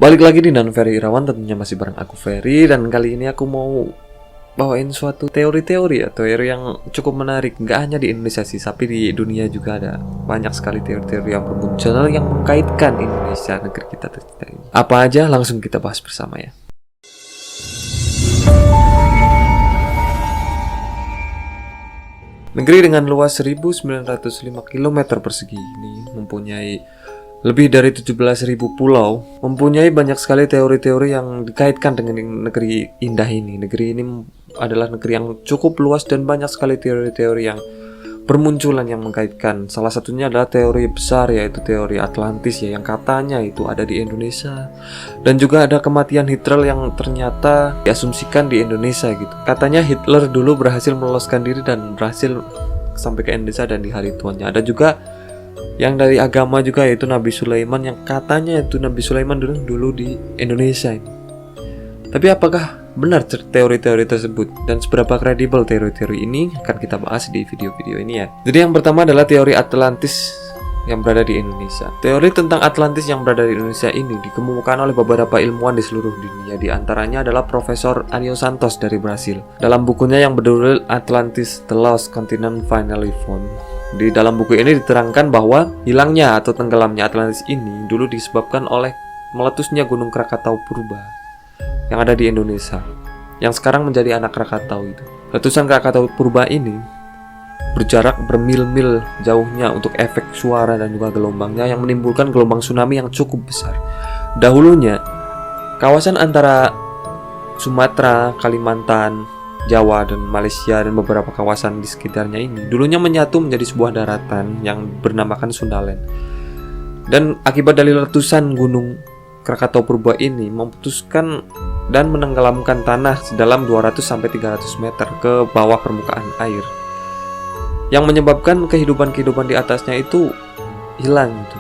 Balik lagi di Dan Ferry Irawan, tentunya masih bareng aku Ferry. Dan kali ini aku mau bawain suatu teori-teori yang cukup menarik. Nggak hanya di Indonesia sih, tapi di dunia juga ada banyak sekali teori-teori yang bermunculan yang mengkaitkan Indonesia, negeri kita tercinta ini. Apa aja langsung kita bahas bersama ya. Negeri dengan luas 1905 km persegi ini mempunyai lebih dari 17.000 pulau, mempunyai banyak sekali teori-teori yang dikaitkan dengan negeri indah ini. Negeri ini adalah negeri yang cukup luas dan banyak sekali teori-teori yang bermunculan yang mengkaitkan. Salah satunya adalah teori besar, yaitu teori Atlantis ya, yang katanya itu ada di Indonesia. Dan juga ada kematian Hitler yang ternyata diasumsikan di Indonesia gitu. Katanya Hitler dulu berhasil meloloskan diri dan berhasil sampai ke Indonesia dan di hari tuanya. Ada juga yang dari agama juga, yaitu Nabi Sulaiman, yang katanya itu Nabi Sulaiman dulu di Indonesia ini. Tapi apakah benar teori-teori tersebut dan seberapa kredibel teori-teori ini akan kita bahas di video-video ini ya. Jadi yang pertama adalah teori Atlantis yang berada di Indonesia. Teori tentang Atlantis yang berada di Indonesia ini dikemukakan oleh beberapa ilmuwan di seluruh dunia. Di antaranya adalah Profesor Ariel Santos dari Brasil. Dalam bukunya yang berjudul Atlantis: The Lost Continent Finally Found. Di dalam buku ini diterangkan bahwa hilangnya atau tenggelamnya Atlantis ini dulu disebabkan oleh meletusnya Gunung Krakatau Purba yang ada di Indonesia, yang sekarang menjadi anak Krakatau itu. Letusan Krakatau Purba ini berjarak bermil-mil jauhnya untuk efek suara dan juga gelombangnya yang menimbulkan gelombang tsunami yang cukup besar. Dahulunya, kawasan antara Sumatera, Kalimantan, Jawa dan Malaysia dan beberapa kawasan di sekitarnya ini dulunya menyatu menjadi sebuah daratan yang bernamakan Sundaland. Dan akibat dari letusan Gunung Krakatau Purba ini memutuskan dan menenggelamkan tanah sedalam 200-300 meter ke bawah permukaan air, yang menyebabkan kehidupan-kehidupan di atasnya itu hilang gitu.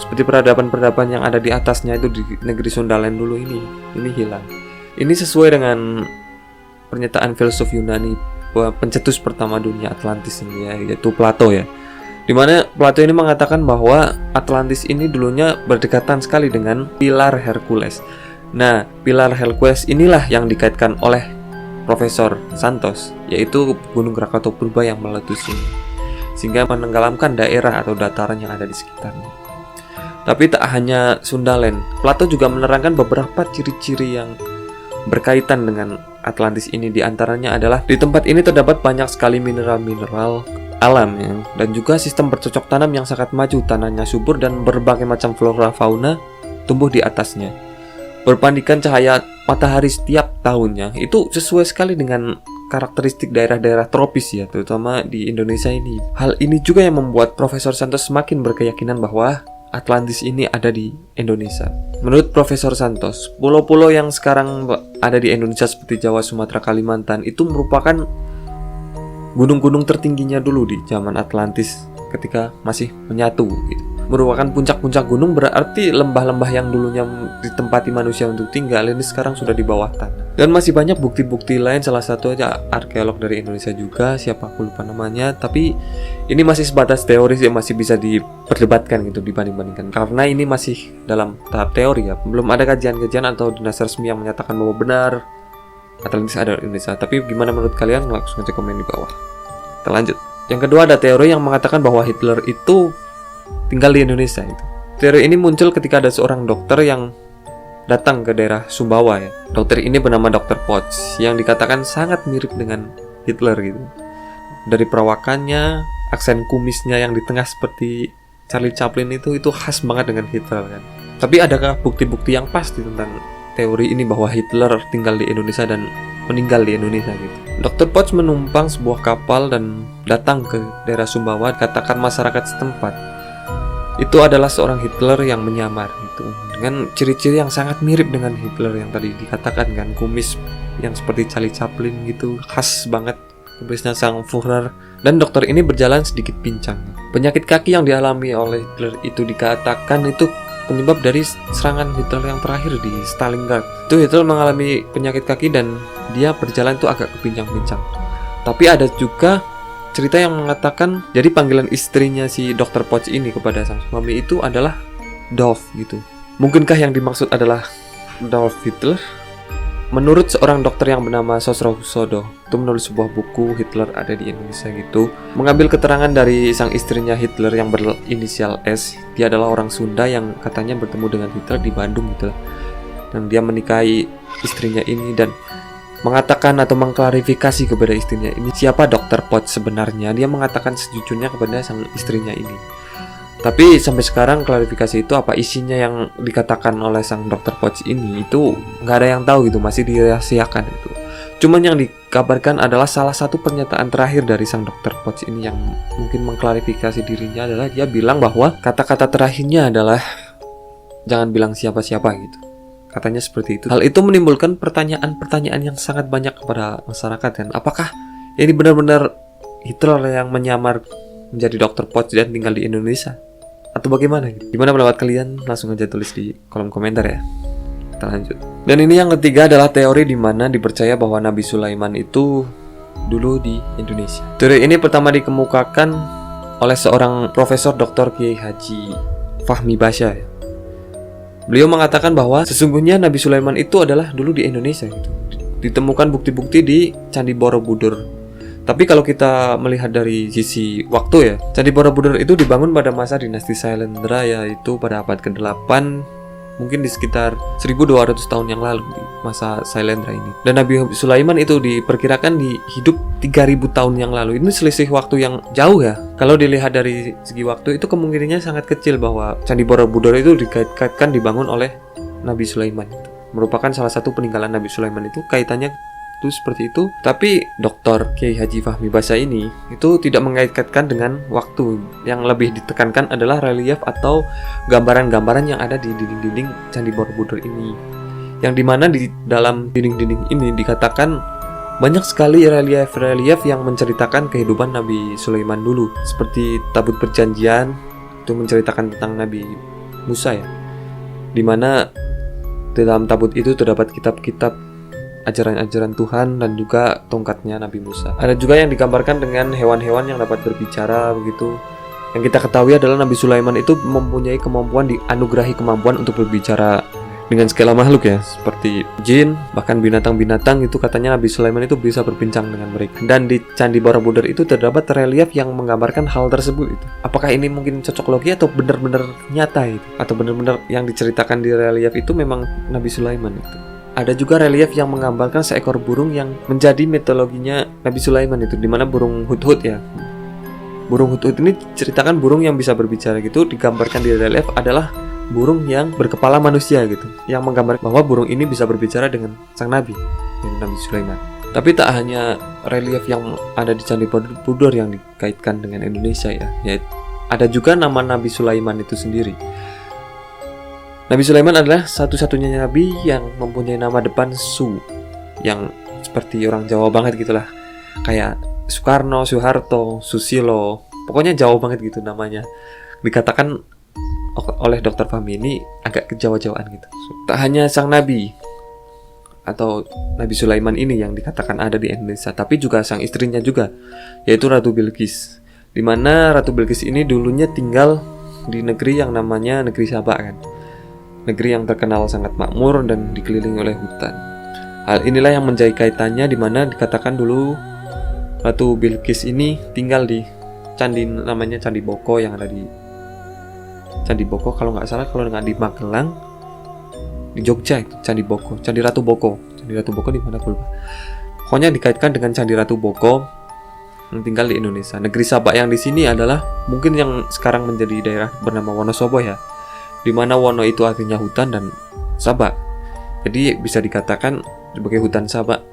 Seperti peradaban-peradaban yang ada di atasnya itu di negeri Sundaland dulu ini hilang. Ini sesuai dengan pernyataan filsuf Yunani pencetus pertama dunia Atlantis ini ya, yaitu Plato ya. Dimana Plato ini mengatakan bahwa Atlantis ini dulunya berdekatan sekali dengan pilar Hercules. Nah, pilar Hercules inilah yang dikaitkan oleh Profesor Santos, yaitu Gunung Krakatau Purba yang meletus ini, sehingga menenggelamkan daerah atau dataran yang ada di sekitarnya. Tapi tak hanya Sundaland, Plato juga menerangkan beberapa ciri-ciri yang berkaitan dengan Atlantis ini. Di antaranya adalah di tempat ini terdapat banyak sekali mineral-mineral alam ya, dan juga sistem bercocok tanam yang sangat maju, tanahnya subur dan berbagai macam flora fauna tumbuh di atasnya. Berbandingkan cahaya matahari setiap tahunnya, itu sesuai sekali dengan karakteristik daerah-daerah tropis ya, terutama di Indonesia ini. Hal ini juga yang membuat Profesor Santos semakin berkeyakinan bahwa Atlantis ini ada di Indonesia. Menurut Profesor Santos, pulau-pulau yang sekarang ada di Indonesia seperti Jawa, Sumatera, Kalimantan itu merupakan gunung-gunung tertingginya dulu di zaman Atlantis ketika masih menyatu gitu. Merupakan puncak-puncak gunung, berarti lembah-lembah yang dulunya ditempati manusia untuk tinggal ini sekarang sudah di bawah tanah. Dan masih banyak bukti-bukti lain, salah satu aja arkeolog dari Indonesia juga, siapa aku lupa namanya, tapi ini masih sebatas teori yang masih bisa diperdebatkan gitu dibanding-bandingkan, karena ini masih dalam tahap teori ya, belum ada kajian-kajian atau dinas resmi yang menyatakan bahwa benar Atlantis ada di Indonesia. Tapi gimana menurut kalian? Langsung aja komen di bawah. Kita lanjut. Yang kedua ada teori yang mengatakan bahwa Hitler itu tinggal di Indonesia itu. Teori ini muncul ketika ada seorang dokter yang datang ke daerah Sumbawa ya. Dokter ini bernama Dr. Potts yang dikatakan sangat mirip dengan Hitler gitu. Dari perawakannya, aksen kumisnya yang di tengah seperti Charlie Chaplin itu khas banget dengan Hitler kan. Tapi adakah bukti-bukti yang pasti tentang teori ini bahwa Hitler tinggal di Indonesia dan meninggal di Indonesia gitu? Dr. Potts menumpang sebuah kapal dan datang ke daerah Sumbawa. Katakan masyarakat setempat itu adalah seorang Hitler yang menyamar gitu, dengan ciri-ciri yang sangat mirip dengan Hitler yang tadi dikatakan kan, kumis yang seperti Charlie Chaplin gitu, khas banget, kumisnya sang Führer. Dan dokter ini berjalan sedikit pincang. Penyakit kaki yang dialami oleh Hitler itu dikatakan itu penyebab dari serangan Hitler yang terakhir di Stalingrad. Itu Hitler mengalami penyakit kaki dan dia berjalan itu agak kepincang-pincang. Tapi ada juga cerita yang mengatakan jadi panggilan istrinya si Dr. Potts ini kepada sang suami itu adalah Dove gitu. Mungkinkah yang dimaksud adalah Adolf Hitler, menurut seorang dokter yang bernama Sosro Husodo, itu menulis sebuah buku Hitler ada di Indonesia gitu, mengambil keterangan dari sang istrinya Hitler yang berinisial S. Dia adalah orang Sunda yang katanya bertemu dengan Hitler di Bandung gitu lah. Dan dia menikahi istrinya ini dan mengatakan atau mengklarifikasi kepada istrinya ini siapa Dr. Potts sebenarnya. Dia mengatakan sejujurnya kepada sang istrinya ini. Tapi sampai sekarang klarifikasi itu apa isinya yang dikatakan oleh sang Dr. Potts ini itu nggak ada yang tahu gitu, masih dirahasiakan itu. Cuman yang dikabarkan adalah salah satu pernyataan terakhir dari sang Dr. Potts ini yang mungkin mengklarifikasi dirinya adalah dia bilang bahwa kata-kata terakhirnya adalah jangan bilang siapa-siapa gitu. Katanya seperti itu. Hal itu menimbulkan pertanyaan-pertanyaan yang sangat banyak kepada masyarakat kan. Apakah ini benar-benar Hitler yang menyamar menjadi Dr. Potts dan tinggal di Indonesia? Atau bagaimana gitu? Gimana pendapat kalian? Langsung aja tulis di kolom komentar ya. Kita lanjut. Dan ini yang ketiga adalah teori di mana dipercaya bahwa Nabi Sulaiman itu dulu di Indonesia. Teori ini pertama dikemukakan oleh seorang Profesor Dr. Kiai Haji Fahmi Basya ya. Beliau mengatakan bahwa sesungguhnya Nabi Sulaiman itu adalah dulu di Indonesia gitu. Ditemukan bukti-bukti di Candi Borobudur. Tapi kalau kita melihat dari sisi waktu ya, Candi Borobudur itu dibangun pada masa dinasti Sailendra, yaitu pada abad ke-8, mungkin di sekitar 1200 tahun yang lalu di masa Sailendra ini. Dan Nabi Sulaiman itu diperkirakan hidup 3000 tahun yang lalu. Ini selisih waktu yang jauh ya. Kalau dilihat dari segi waktu itu kemungkinannya sangat kecil bahwa Candi Borobudur itu dikait-kaitkan dibangun oleh Nabi Sulaiman itu. Merupakan salah satu peninggalan Nabi Sulaiman itu kaitannya itu seperti itu. Tapi Dr. Kiai Haji Fahmi Basya ini itu tidak mengait-kaitkan dengan waktu. Yang lebih ditekankan adalah relief atau gambaran-gambaran yang ada di dinding-dinding Candi Borobudur ini. Yang dimana di dalam dinding-dinding ini dikatakan banyak sekali relief-relief yang menceritakan kehidupan Nabi Sulaiman dulu. Seperti tabut perjanjian itu menceritakan tentang Nabi Musa ya. Dimana dalam tabut itu terdapat kitab-kitab ajaran-ajaran Tuhan dan juga tongkatnya Nabi Musa. Ada juga yang digambarkan dengan hewan-hewan yang dapat berbicara begitu. Yang kita ketahui adalah Nabi Sulaiman itu mempunyai kemampuan, dianugerahi kemampuan untuk berbicara dengan segala makhluk ya, seperti jin, bahkan binatang-binatang itu katanya Nabi Sulaiman itu bisa berbincang dengan mereka. Dan di Candi Borobudur itu terdapat relief yang menggambarkan hal tersebut itu. Apakah ini mungkin cocok logi atau benar-benar nyata itu? Atau benar-benar yang diceritakan di relief itu memang Nabi Sulaiman itu? Ada juga relief yang menggambarkan seekor burung yang menjadi mitologinya Nabi Sulaiman itu, dimana burung hudhud ya. Burung hudhud ini ceritakan burung yang bisa berbicara gitu, digambarkan di relief adalah burung yang berkepala manusia gitu, yang menggambarkan bahwa burung ini bisa berbicara dengan sang Nabi, yaitu Nabi Sulaiman. Tapi tak hanya relief yang ada di Candi Borobudur yang dikaitkan dengan Indonesia ya, yaitu ada juga nama Nabi Sulaiman itu sendiri. Nabi Sulaiman adalah satu-satunya nabi yang mempunyai nama depan Su, yang seperti orang Jawa banget gitulah, kayak Soekarno, Soeharto, Susilo, pokoknya Jawa banget gitu namanya. Dikatakan oleh Dr. Fahmi ini agak kejawa-jawaan gitu. Tak hanya sang nabi atau Nabi Sulaiman ini yang dikatakan ada di Indonesia, tapi juga sang istrinya juga, yaitu Ratu Bilqis. Dimana Ratu Bilqis ini dulunya tinggal di negeri yang namanya negeri Sabak kan. Negeri yang terkenal sangat makmur dan dikelilingi oleh hutan. Hal inilah yang menjadi kaitannya di mana dikatakan dulu Ratu Bilqis ini tinggal di candi namanya Candi Boko yang ada di Candi Boko kalau nggak salah, kalau nggak di Magelang, di Jogja itu Candi Boko, Candi Ratu Boko. Candi Ratu Boko di mana aku lupa. Pokoknya dikaitkan dengan Candi Ratu Boko yang tinggal di Indonesia. Negeri Sabak yang di sini adalah mungkin yang sekarang menjadi daerah bernama Wonosobo ya. Di mana Wono itu artinya hutan dan Sabak. Jadi bisa dikatakan sebagai hutan Sabak.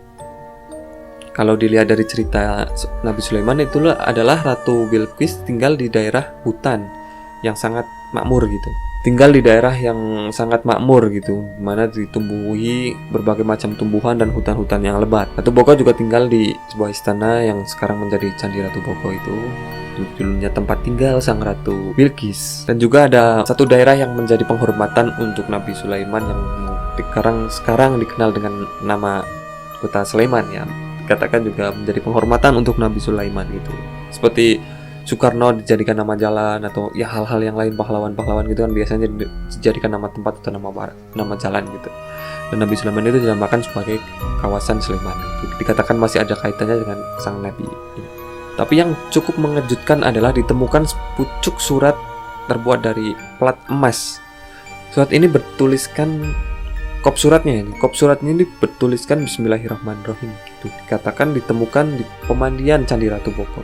Kalau dilihat dari cerita Nabi Sulaiman itu adalah Ratu Bilqis tinggal di daerah hutan yang sangat makmur gitu. Tinggal di daerah yang sangat makmur gitu, di mana ditumbuhi berbagai macam tumbuhan dan hutan-hutan yang lebat. Ratu Boko juga tinggal di sebuah istana yang sekarang menjadi Candi Ratu Boko itu. Dulunya tempat tinggal sang Ratu Bilqis. Dan juga ada satu daerah yang menjadi penghormatan untuk Nabi Sulaiman yang sekarang dikenal dengan nama Kota Sulaiman ya. Dikatakan juga menjadi penghormatan untuk Nabi Sulaiman gitu. Seperti Soekarno dijadikan nama jalan, atau ya hal-hal yang lain, pahlawan-pahlawan gitu kan biasanya dijadikan nama tempat atau nama jalan gitu. Dan Nabi Sulaiman itu dinamakan sebagai kawasan Sleman gitu. Dikatakan masih ada kaitannya dengan sang nabi ini. Tapi yang cukup mengejutkan adalah ditemukan sepucuk surat terbuat dari plat emas. Surat ini bertuliskan kop suratnya ini bertuliskan Bismillahirrahmanirrahim gitu. Dikatakan ditemukan di pemandian Candi Ratu Boko.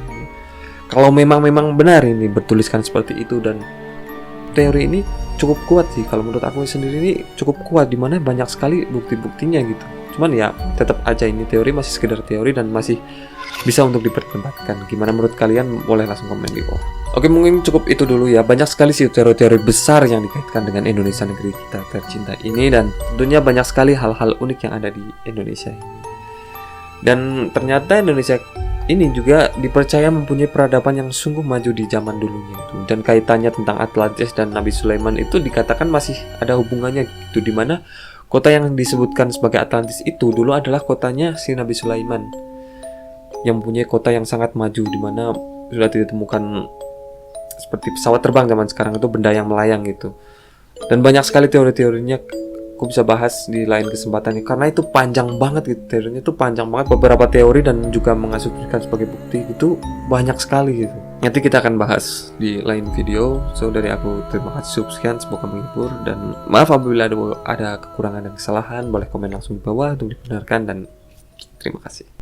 Kalau memang benar ini bertuliskan seperti itu, dan teori ini cukup kuat sih kalau menurut aku sendiri, ini cukup kuat dimana banyak sekali bukti-buktinya gitu. Cuman ya tetap aja ini teori, masih sekedar teori dan masih bisa untuk diperdebatkan. Gimana menurut kalian? Boleh langsung komen di bawah. Oke, mungkin cukup itu dulu ya. Banyak sekali sih teori-teori besar yang dikaitkan dengan Indonesia, negeri kita tercinta ini, dan tentunya banyak sekali hal-hal unik yang ada di Indonesia ini. Dan ternyata Indonesia ini juga dipercaya mempunyai peradaban yang sungguh maju di zaman dulunya itu. Dan kaitannya tentang Atlantis dan Nabi Sulaiman itu dikatakan masih ada hubungannya gitu, dimana kota yang disebutkan sebagai Atlantis itu dulu adalah kotanya si Nabi Sulaiman, yang mempunyai kota yang sangat maju, dimana sudah ditemukan seperti pesawat terbang zaman sekarang itu, benda yang melayang gitu. Dan banyak sekali teori-teorinya, aku bisa bahas di lain kesempatannya karena itu panjang banget gitu, teorinya itu panjang banget, beberapa teori dan juga mengasumsikan sebagai bukti itu banyak sekali gitu. Nanti kita akan bahas di lain video. So dari aku terima kasih, sekian, semoga menghibur, dan maaf apabila ada kekurangan dan kesalahan, boleh komen langsung di bawah untuk dibenarkan, dan terima kasih.